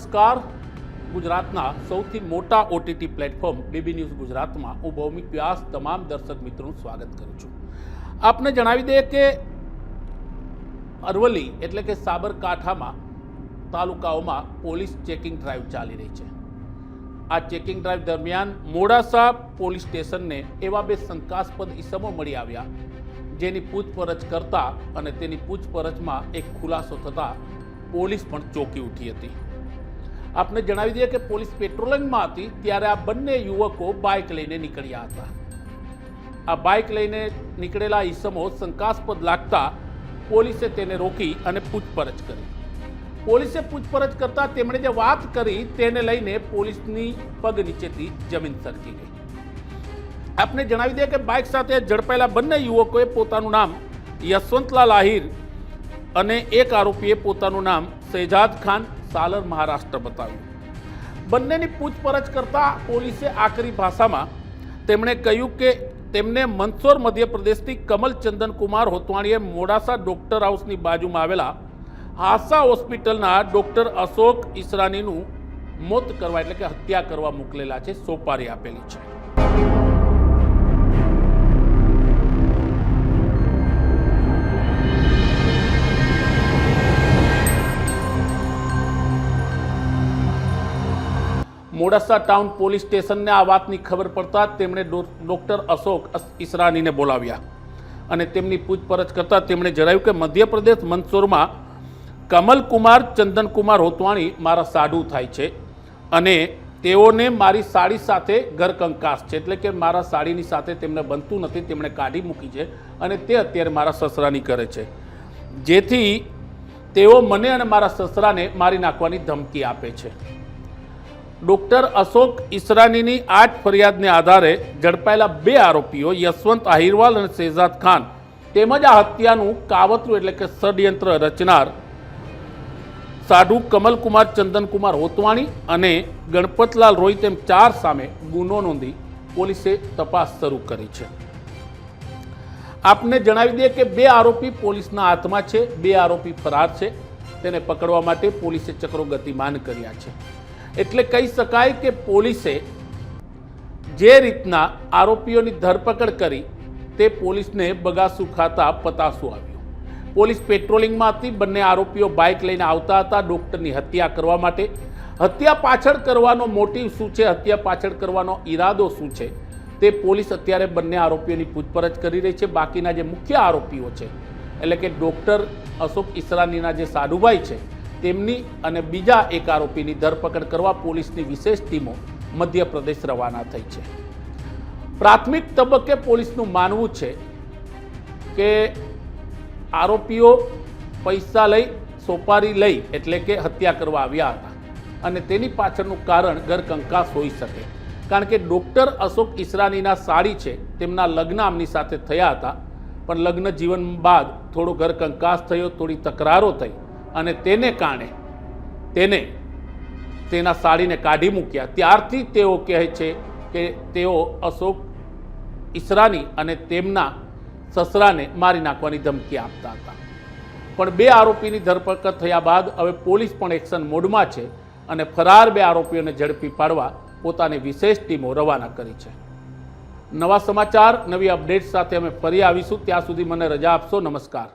નમસ્કાર. ગુજરાતના સૌથી મોટા ઓટીટી પ્લેટફોર્મ બીબી ન્યૂઝ ગુજરાતમાં હું ભૌમિક વ્યાસ તમામ દર્શક મિત્રોનું સ્વાગત કરું છું. આપને જણાવી દઈએ કે અરવલ્લી એટલે કે સાબરકાંઠામાં તાલુકાઓમાં પોલીસ ચેકિંગ ડ્રાઈવ ચાલી રહી છે. આ ચેકિંગ ડ્રાઈવ દરમિયાન મોડાસા પોલીસ સ્ટેશનને એવા બે શંકાસ્પદ ઇસમો મળી આવ્યા જેની પૂછપરછ કરતા અને તેની પૂછપરછમાં એક ખુલાસો થતા પોલીસ પણ ચોંકી ઉઠી હતી. આપને જણાવી દઈએ કે પોલીસ પેટ્રોલિંગમાં હતી ત્યારે આ બંને યુવકો બાઇક લઈને નીકળ્યા હતા. આ બાઇક લઈને નીકળેલા ઈસમો શંકાસ્પદ લાગતા પોલીસે તેને રોકી અને પૂછપરછ કરી. પોલીસે પૂછપરછ કરતા તેમણે જે વાત કરી તેને લઈને પોલીસની પગ નીચેથી જમીન સરકી ગઈ. આપને જણાવી દઈએ કે બાઇક સાથે ઝડપાયેલા બંને યુવકોએ પોતાનું નામ યશવંતલાલ આહિર અને એક આરોપીએ પોતાનું નામ શહેજાદ ખાન સાલર મહારાષ્ટ્ર બતાવ્યું. બંનેની પૂછપરછ કરતા પોલીસે આકરી ભાષામાં તેમણે કહ્યું કે તેમને મંદસૌર મધ્યપ્રદેશથી કમલ ચંદન કુમાર હોતવાણીએ મોડાસા ડોક્ટર હાઉસની બાજુમાં આવેલા આશા હોસ્પિટલના ડોક્ટર અશોક ઈસરાનીનું મોત કરવા એટલે કે હત્યા કરવા મોકલેલા છે, સોપારી આપેલી છે. મોડાસા ટાઉન પોલીસ સ્ટેશનને આ વાતની ખબર પડતા તેમણે ડોક્ટર અશોક ઈસરાનીને બોલાવ્યા અને તેમની પૂછપરછ કરતા તેમણે જણાવ્યું કે મધ્યપ્રદેશ મંદસૌરમાં કમલકુમાર ચંદનકુમાર હોતવાણી મારા સાડુ થાય છે અને તેઓને મારી સાડી સાથે ઘર કંકાસ છે, એટલે કે મારા સાડીની સાથે તેમને બનતું નથી, તેમણે કાઢી મૂકી છે અને તે અત્યારે મારા સસરાની કરે છે, જેથી તેઓ મને અને મારા સસરાને મારી નાખવાની ધમકી આપે છે. ડોક્ટર અશોક ઈસરાનીની આ જ ફરિયાદને આધારે ઝડપાયેલા બે આરોપીઓ યશવંત આહિરવાલ અને શહેજાદ ખાન તેમજ આ હત્યાનું કાવતરું એટલે કે ષડયંત્ર રચનાર સાધુ કમલકુમાર ચંદનકુમાર હોતવાણી અને ગણપતલાલ રોહિત એમ ચાર સામે ગુનો નોંધી પોલીસે તપાસ શરૂ કરી છે. આપને જણાવી દઈએ કે બે આરોપી પોલીસના હાથમાં છે, બે આરોપી ફરાર છે. તેને પકડવા માટે પોલીસે ચક્રો ગતિમાન કર્યા છે. એટલે કહી શકાય કે પોલીસે જે રીતના આરોપીઓની ધરપકડ કરી તે પોલીસને બગાસું ખાતા પતાસું આવ્યું. પોલીસ પેટ્રોલિંગમાં હતી. બંને આરોપીઓ બાઇક લઈને આવતા હતા ડોક્ટરની હત્યા કરવા માટે. હત્યા પાછળ કરવાનો મોટિવ શું છે, હત્યા પાછળ કરવાનો ઈરાદો શું છે, તે પોલીસ અત્યારે બંને આરોપીઓની પૂછપરછ કરી રહી છે. બાકીના જે મુખ્ય આરોપીઓ છે એટલે કે ડોક્ટર અશોક ઈસરાનીના જે સાડુભાઈ છે તેમની અને બીજા એક આરોપીની ધરપકડ કરવા પોલીસની વિશેષ ટીમો મધ્યપ્રદેશ રવાના થઈ છે. પ્રાથમિક તબક્કે પોલીસનું માનવું છે કે આરોપીઓ પૈસા લઈ સોપારી લઈ એટલે કે હત્યા કરવા આવ્યા હતા અને તેની પાછળનું કારણ ઘર કંકાસ હોઈ શકે, કારણ કે ડોક્ટર અશોક ઈસરાનીના સાડી છે તેમના લગ્ન આમની સાથે થયા હતા, પણ લગ્ન જીવન બાદ થોડો ઘર કંકાસ થયો, થોડી તકરારો થઈ અને તેને કારણે તેના સાડીને કાઢી મૂક્યા. ત્યારથી તેઓ કહે છે કે તેઓ અશોક ઈસરાની અને તેમના સસરાને મારી નાખવાની ધમકી આપતા હતા. પણ બે આરોપીની ધરપકડ થયા બાદ હવે પોલીસ પણ એક્શન મોડમાં છે અને ફરાર બે આરોપીઓને ઝડપી પાડવા પોતાની વિશેષ ટીમો રવાના કરી છે. નવા સમાચાર, નવી અપડેટ સાથે અમે ફરી આવીશું. ત્યાં સુધી મને રજા આપશો. નમસ્કાર.